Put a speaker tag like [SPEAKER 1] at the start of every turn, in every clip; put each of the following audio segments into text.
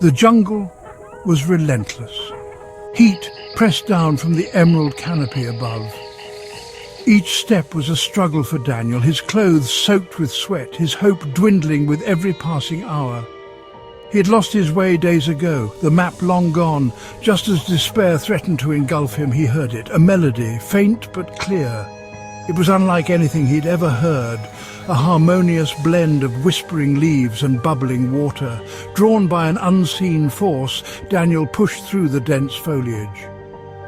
[SPEAKER 1] The jungle was relentless. Heat pressed down from the emerald canopy above. Each step was a struggle for Daniel, his clothes soaked with sweat, his hope dwindling with every passing hour. He had lost his way days ago, the map long gone. Just as despair threatened to engulf him, he heard it, a melody, faint but clear. It was unlike anything he'd ever heard, a harmonious blend of whispering leaves and bubbling water. Drawn by an unseen force, Daniel pushed through the dense foliage.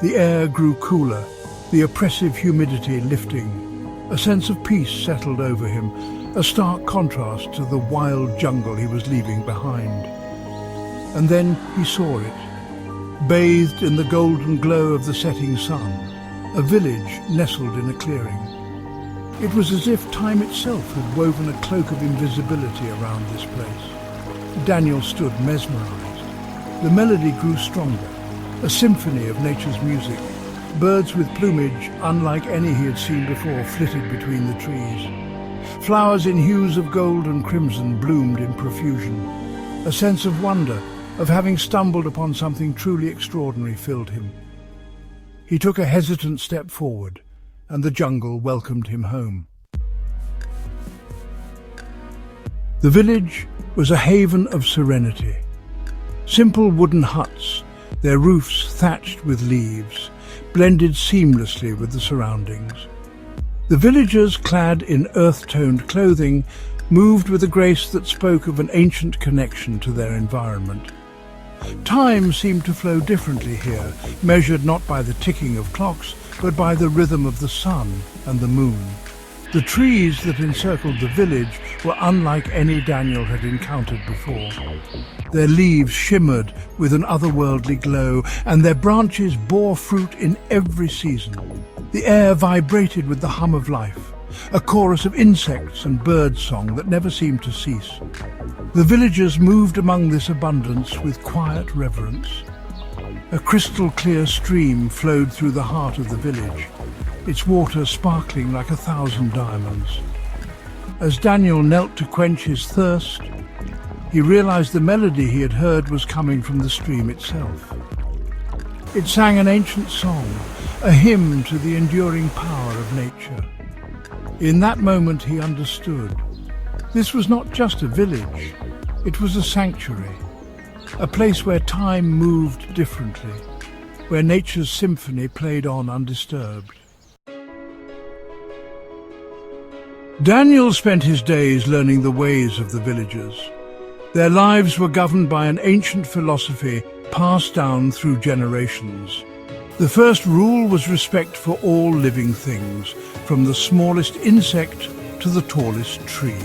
[SPEAKER 1] The air grew cooler, the oppressive humidity lifting. A sense of peace settled over him, a stark contrast to the wild jungle he was leaving behind. And then he saw it, bathed in the golden glow of the setting sun, a village nestled in a clearing. It was as if time itself had woven a cloak of invisibility around this place. Daniel stood mesmerized. The melody grew stronger, a symphony of nature's music. Birds with plumage unlike any he had seen before flitted between the trees. Flowers in hues of gold and crimson bloomed in profusion. A sense of wonder, of having stumbled upon something truly extraordinary, filled him. He took a hesitant step forward, and the jungle welcomed him home. The village was a haven of serenity. Simple wooden huts, their roofs thatched with leaves, blended seamlessly with the surroundings. The villagers, clad in earth-toned clothing, moved with a grace that spoke of an ancient connection to their environment. Time seemed to flow differently here, measured not by the ticking of clocks, but by the rhythm of the sun and the moon. The trees that encircled the village were unlike any Daniel had encountered before. Their leaves shimmered with an otherworldly glow, and their branches bore fruit in every season. The air vibrated with the hum of life, a chorus of insects and bird song that never seemed to cease. The villagers moved among this abundance with quiet reverence. A crystal-clear stream flowed through the heart of the village, its water sparkling like 1,000 diamonds. As Daniel knelt to quench his thirst, he realized the melody he had heard was coming from the stream itself. It sang an ancient song, a hymn to the enduring power of nature. In that moment he understood. This was not just a village, it was a sanctuary, a place where time moved differently, where nature's symphony played on undisturbed. Daniel spent his days learning the ways of the villagers. Their lives were governed by an ancient philosophy passed down through generations. The first rule was respect for all living things, from the smallest insect to the tallest tree.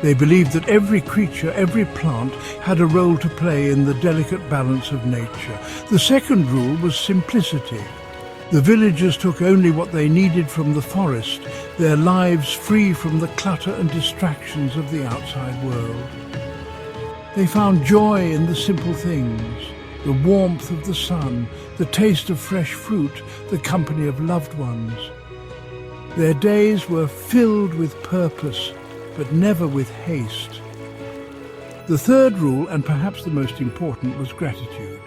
[SPEAKER 1] They believed that every creature, every plant, had a role to play in the delicate balance of nature. The second rule was simplicity. The villagers took only what they needed from the forest, their lives free from the clutter and distractions of the outside world. They found joy in the simple things, the warmth of the sun, the taste of fresh fruit, the company of loved ones. Their days were filled with purpose, but never with haste. The third rule, and perhaps the most important, was gratitude.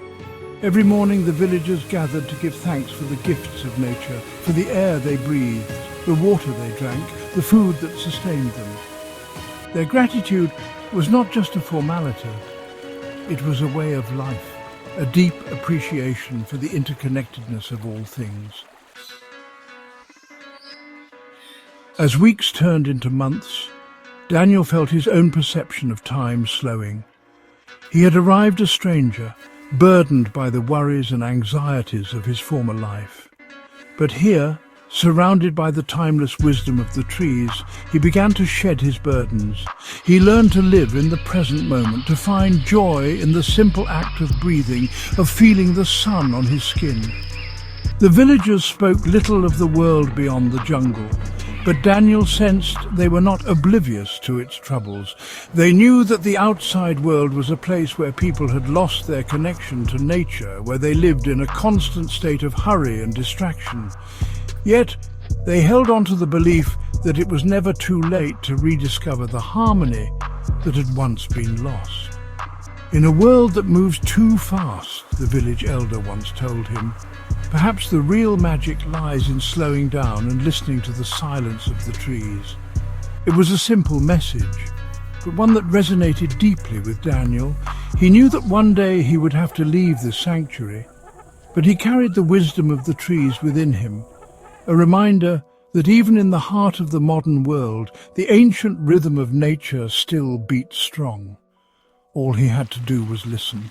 [SPEAKER 1] Every morning the villagers gathered to give thanks for the gifts of nature, for the air they breathed, the water they drank, the food that sustained them. Their gratitude was not just a formality, it was a way of life, a deep appreciation for the interconnectedness of all things. As weeks turned into months, Daniel felt his own perception of time slowing. He had arrived a stranger, burdened by the worries and anxieties of his former life. But here, surrounded by the timeless wisdom of the trees, he began to shed his burdens. He learned to live in the present moment, to find joy in the simple act of breathing, of feeling the sun on his skin. The villagers spoke little of the world beyond the jungle, but Daniel sensed they were not oblivious to its troubles. They knew that the outside world was a place where people had lost their connection to nature, where they lived in a constant state of hurry and distraction. Yet, they held on to the belief that it was never too late to rediscover the harmony that had once been lost. In a world that moves too fast, the village elder once told him, perhaps the real magic lies in slowing down and listening to the silence of the trees. It was a simple message, but one that resonated deeply with Daniel. He knew that one day he would have to leave this sanctuary, but he carried the wisdom of the trees within him, a reminder that even in the heart of the modern world, the ancient rhythm of nature still beat strong. All he had to do was listen.